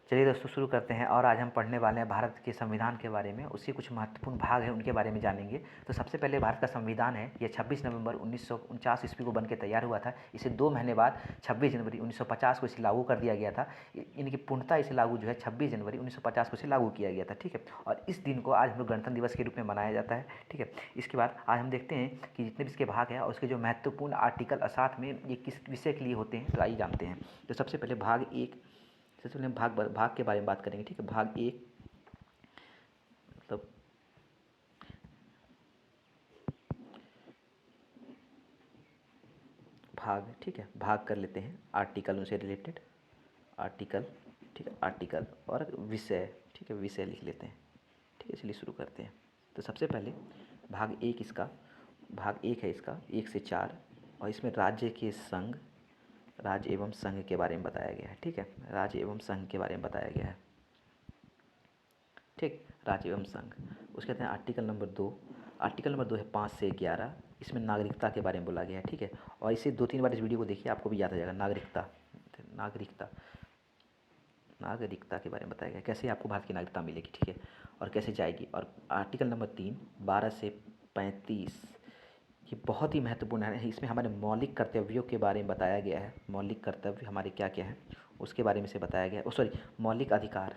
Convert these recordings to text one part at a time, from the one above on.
चलिए दोस्तों शुरू करते हैं। और आज हम पढ़ने वाले हैं भारत के संविधान के बारे में। उसके कुछ महत्वपूर्ण भाग हैं, उनके बारे में जानेंगे। तो सबसे पहले भारत का संविधान है, ये 26 नवंबर 1949 ईस्वी को बनकर तैयार हुआ था। इसे 2 महीने बाद 26 जनवरी 1950 को इसे लागू कर दिया गया था। इनकी पूर्णतः इसे लागू जो है 26 जनवरी 1950 को इसे लागू किया गया था। ठीक है, और इस दिन को आज हम लोग गणतंत्र दिवस के रूप में मनाया जाता है। ठीक है, इसके बाद आज हम देखते हैं कि जितने भी इसके भाग हैं और उसके जो महत्वपूर्ण आर्टिकल साथ में ये किस विषय के लिए होते हैं, तो आइए जानते हैं। तो सबसे पहले भाग एक, सबसे पहले भाग के बारे में बात करेंगे। ठीक है, भाग एक मतलब भाग, ठीक है, भाग कर लेते हैं आर्टिकल उनसे रिलेटेड, आर्टिकल, ठीक है, आर्टिकल और विषय, ठीक है, विषय लिख लेते हैं। ठीक है, चलिए शुरू करते हैं। तो सबसे पहले भाग एक इसका, भाग एक है इसका 1 से 4, और इसमें राज्य के संघ, राज्य एवं संघ के बारे में बताया गया है। ठीक है, राज्य एवं संघ के बारे में बताया गया है। ठीक, राज्य एवं संघ। उसके कहते हैं आर्टिकल नंबर 2, आर्टिकल नंबर 2 है 5 से 11, इसमें नागरिकता के बारे में बोला गया है। ठीक है, और इसे 2-3 बार इस वीडियो को देखिए, आपको भी याद हो जाएगा। नागरिकता, नागरिकता, नागरिकता के बारे में बताया गया, कैसे आपको भारत की नागरिकता मिलेगी। ठीक है, और कैसे जाएगी। और आर्टिकल नंबर 3 12 से 35, ये बहुत ही महत्वपूर्ण है। इसमें हमारे मौलिक कर्तव्यों के बारे में बताया गया है। मौलिक कर्तव्य हमारे क्या क्या हैं उसके बारे में से बताया गया है। सॉरी, मौलिक अधिकार,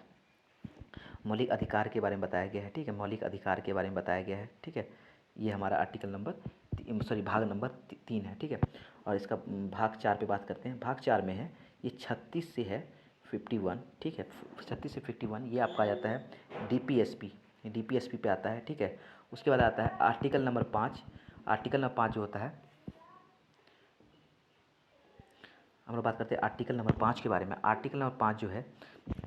मौलिक अधिकार के बारे में बताया गया है। ठीक है, मौलिक अधिकार के बारे में बताया गया है। ठीक है, ये हमारा आर्टिकल नंबर सॉरी भाग नंबर 3 है। ठीक है, और इसका भाग 4 पे बात करते हैं। भाग 4 में है ये 36 से है 51। ठीक है, 36 से 51 ये आपका आ जाता है डीपीएसपी, डीपीएसपी पे आता है। ठीक है, उसके बाद आता है आर्टिकल नंबर 5। आर्टिकल नंबर 5 जो होता है, हम लोग बात करते हैं आर्टिकल नंबर 5 के बारे में। आर्टिकल नंबर 5 जो है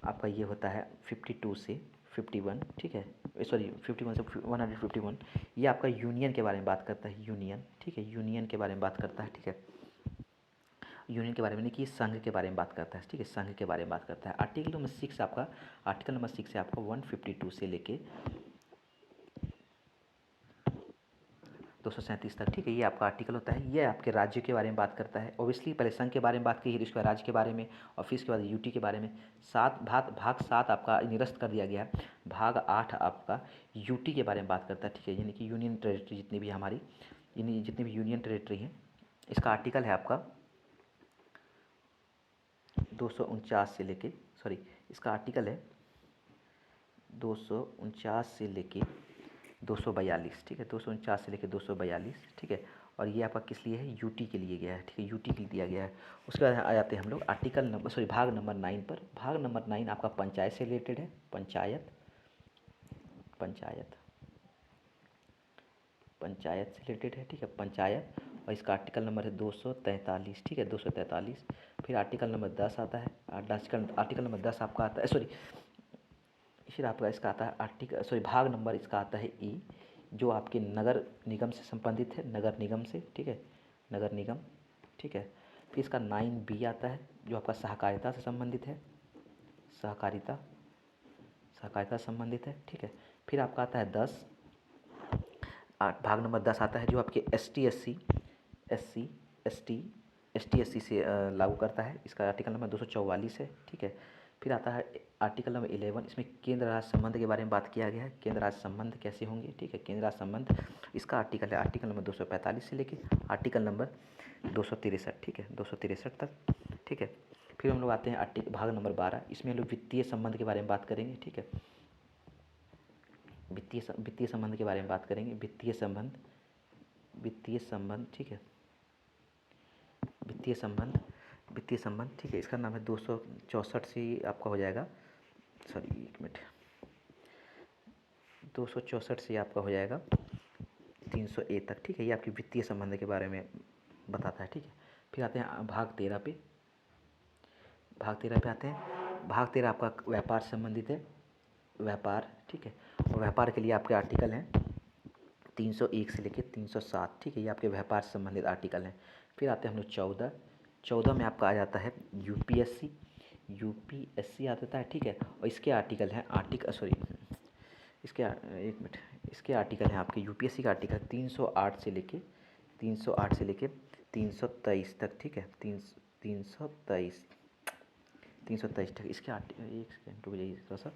आपका ये होता है 52 से 51। ठीक है, सॉरी 51 से 151, ये आपका यूनियन के बारे में बात करता है। यूनियन, ठीक है, यूनियन के बारे में बात करता है। ठीक है, यूनियन के बारे में नहीं कि संघ के बारे में बात करता है। ठीक है, संघ के बारे में बात करता है। आर्टिकल नंबर 6 आपका, आर्टिकल नंबर 6 है आपका 152 से लेके 237 तक। ठीक है, ये आपका आर्टिकल होता है। ये आपके राज्य के बारे में बात करता है। ओबियसली पहले संघ के बारे में बात की, उसके बाद राज्य के बारे में, और फिर इसके बाद यूटी के बारे में। भाग 7 आपका निरस्त कर दिया गया है। भाग 8 आपका यूटी के बारे में बात करता है। ठीक है, यानी कि यूनियन टेरेटरी जितनी भी हमारी, यानी जितनी भी यूनियन टेरेटरी हैं, इसका आर्टिकल है आपका 249 से लेके, सॉरी इसका आर्टिकल है 249 से लेके 242। ठीक है, 249 से लेकर 242। ठीक है, और ये आपका किस लिए है, यूटी के लिए गया है। ठीक है, यूटी के लिए दिया गया है। उसके बाद आ जाते हैं हम लोग आर्टिकल नंबर सॉरी भाग नंबर 9 पर। भाग नंबर 9 आपका पंचायत से रिलेटेड है। पंचायत, पंचायत, पंचायत से रिलेटेड है। ठीक है, पंचायत, और इसका आर्टिकल नंबर है 243। ठीक है, 243। फिर आर्टिकल नंबर 10 आता है। आर्टिकल नंबर 10 आपका आता है, सॉरी फिर आपका इसका आता है आर्टिकल सॉरी भाग नंबर इसका आता है ई, जो आपके नगर निगम से संबंधित है। नगर निगम से, ठीक है, नगर निगम। ठीक है, फिर इसका 9B आता है, जो आपका सहकारिता से संबंधित है। सहकारिता, सहकारिता से संबंधित है। ठीक है, फिर आपका आता है 10, भाग नंबर 10 आता है, जो आपके ST SC से लागू करता है। इसका आर्टिकल नंबर 244 है। ठीक है, फिर आता है आर्टिकल नंबर 11, इसमें केंद्र राज्य संबंध के बारे में बात किया गया है। केंद्र राज्य संबंध कैसे होंगे। ठीक है, केंद्र राज्य संबंध, इसका आर्टिकल है आर्टिकल नंबर 245 से लेके आर्टिकल नंबर 263। ठीक है, 263 तक। ठीक है, फिर हम लोग आते हैं आर्टिकल भाग नंबर 12, इसमें हम लोग वित्तीय संबंध के बारे में बात करेंगे। ठीक है, वित्तीय संबंध के बारे में बात करेंगे। वित्तीय संबंध, वित्तीय संबंध, ठीक है, वित्तीय संबंध, वित्तीय संबंध। ठीक है, इसका नाम है 264 से आपका हो जाएगा, सॉरी 1 मिनट, 264 से आपका हो जाएगा 300A तक। ठीक है, ये आपकी वित्तीय संबंध के बारे में बताता है। ठीक है, फिर आते हैं भाग 13 पे। भाग 13 पे आते हैं। भाग 13 आपका व्यापार से संबंधित है। व्यापार, ठीक है, और व्यापार के लिए आपके आर्टिकल हैं 301 से लेकर 307। ठीक है, ये आपके व्यापार से संबंधित आर्टिकल हैं। फिर आते हैं हम लोग 14 में आपका आ जाता है यूपीएससी आ जाता है। ठीक है, और इसके आर्टिकल हैं इसके 1 मिनट, इसके आर्टिकल हैं आपके यूपीएससी का आर्टिकल 308 से लेके 323 तक। ठीक है, 323, 323 ठीक। इसके एक सेकेंड रुक जाइए थोड़ा सा।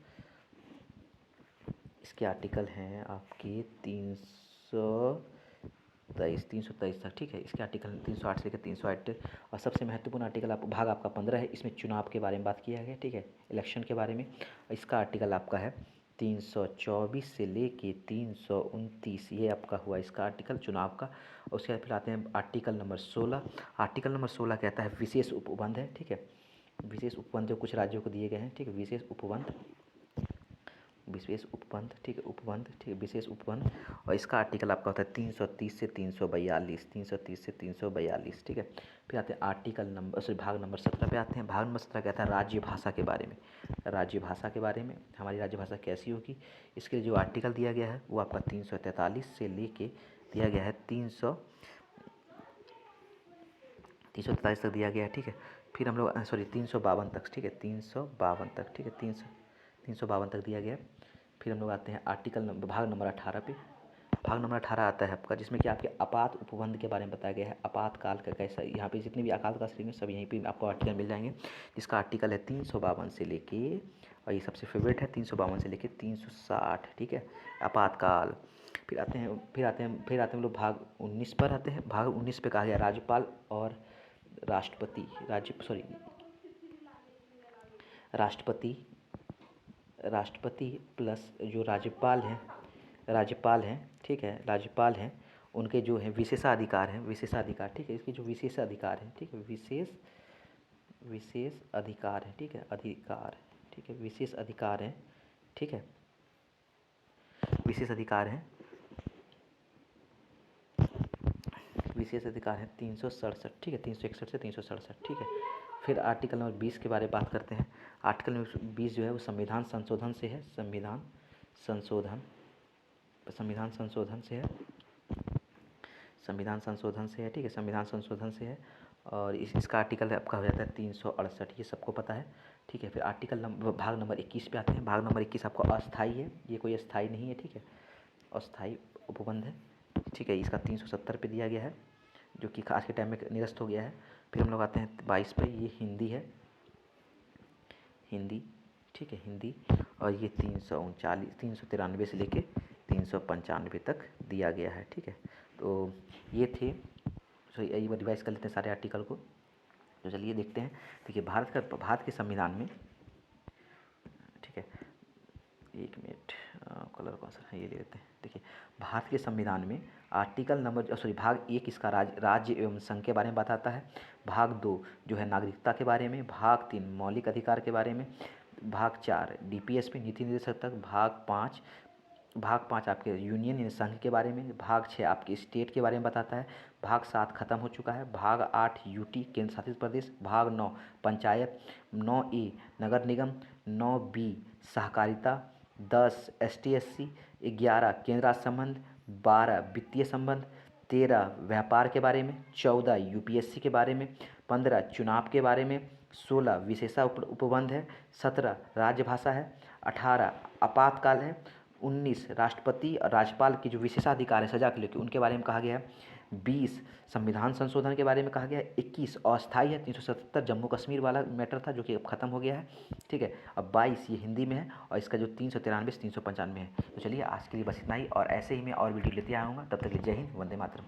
इसके आर्टिकल हैं आपके 323 तक, ठीक है। इसके आर्टिकल 308 से लेकर 308 और सबसे महत्वपूर्ण आर्टिकल आप भाग आपका 15 है। इसमें चुनाव के बारे में बात किया गया, ठीक है, इलेक्शन के बारे में। इसका आर्टिकल आपका है 324 से लेके 329, ये आपका हुआ इसका आर्टिकल चुनाव का। उसके बाद फिर आते हैं आर्टिकल नंबर 16। आर्टिकल नंबर 16 कहता है विशेष उपबंध है, ठीक है। विशेष उपबंध जो कुछ राज्यों को दिए गए हैं, ठीक है, विशेष उपबंध, ठीक है, उपबंध, ठीक है, विशेष उपबंध। और इसका आर्टिकल आपका होता है 330 से 342, 330 से 342, ठीक है। फिर आते हैं आर्टिकल नंबर भाग नंबर 17 पे आते हैं। भाग नंबर 17 कहता है राज्य भाषा के बारे में। राज्य भाषा के बारे में, हमारी राज्य भाषा कैसी होगी, इसके लिए जो आर्टिकल दिया गया है वो आपका 343 से लेके दिया गया है 343 तक दिया गया है, ठीक है। फिर हम लोग 352 तक, ठीक है, 352 तक, ठीक है, 352 तक दिया गया है। फिर हम लोग आते हैं आर्टिकल नंबर भाग नंबर 18 पे। भाग नंबर 18 आता है आपका, जिसमें कि आपके आपात उपबंध के बारे में बताया गया है। आपातकाल का कैसा, यहाँ पे जितने भी आपातकाल श्रेणी सब यहीं पे आपको आर्टिकल मिल जाएंगे। जिसका आर्टिकल है 352 से लेके, और ये सबसे फेवरेट है, 352 से लेके 360, ठीक है, आपातकाल। फिर आते हैं हम लोग भाग 19 पर आते हैं। भाग 19 पे कहा गया राज्यपाल और राष्ट्रपति, राष्ट्रपति प्लस जो राज्यपाल हैं, ठीक है, राज्यपाल हैं, उनके जो है विशेषाधिकार हैं, ठीक है, इसके जो विशेषाधिकार हैं, ठीक है, विशेष अधिकार हैं, ठीक है, ठीक है, विशेष अधिकार हैं, ठीक है, विशेष अधिकार हैं 367, ठीक है, 361 से 367, ठीक है। फिर आर्टिकल नंबर 20 के बारे में बात करते हैं। आर्टिकल नंबर 20 जो है वो संविधान संशोधन से है, संविधान संशोधन से है, ठीक है, संविधान संशोधन से है। और इसका आर्टिकल आपका हो जाता है 368, ये सबको पता है, ठीक है। फिर आर्टिकल नंबर भाग नंबर 21 पे आते हैं। भाग नंबर 21 आपका अस्थाई है, ये कोई अस्थाई नहीं है, ठीक है, अस्थाई उपबंध है, ठीक है। इसका 370 पे दिया गया है, जो कि आज के टाइम में निरस्त हो गया है। फिर हम लोग आते हैं 22 पे, ये हिंदी है, हिंदी, ठीक है, हिंदी। और ये 393 से लेके 395 तक दिया गया है, ठीक है। तो ये थे, एक बार रिवाइज कर लेते हैं सारे आर्टिकल को। तो चलिए देखते हैं। देखिए भारत के संविधान में, ठीक है, एक मिनट, कलर कौन सा है ये ले लेते हैं। देखिए भारत के संविधान में आर्टिकल नंबर भाग 1 इसका राज्य एवं संघ के बारे में बताता है। भाग 2 जो है नागरिकता के बारे में। भाग 3 मौलिक अधिकार के बारे में। भाग 4 डीपीएसपी नीति निर्देशक तक। भाग 5 आपके यूनियन यानी संघ के बारे में। भाग 6 आपके स्टेट के बारे में बताता है। भाग 7 खत्म हो चुका है। भाग 8 यूटी केंद्र शासित प्रदेश। भाग 9 पंचायत। 9A नगर निगम। 9B सहकारिता। 10 ST SC। 11 केंद्र राज्य संबंध। 12 वित्तीय संबंध। 13 व्यापार के बारे में। 14 यूपीएससी के बारे में। 15 चुनाव के बारे में। 16 विशेषा उपबंध है। 17 राजभाषा है। 18 आपातकाल है। 19 राष्ट्रपति और राज्यपाल की जो विशेषाधिकार है सजा के लेकर, उनके बारे में कहा गया है। 20 संविधान संशोधन के बारे में कहा गया है। 21 अस्थाई है, 377 जम्मू कश्मीर वाला मैटर था जो कि अब खत्म हो गया है, ठीक है। अब 22 ये हिंदी में है, और इसका जो 393 से 395 है। तो चलिए आज के लिए बस इतना ही, और ऐसे ही मैं और वीडियो लेते आऊँगा। तब तक के लिए जय हिंद, वंदे मातरम।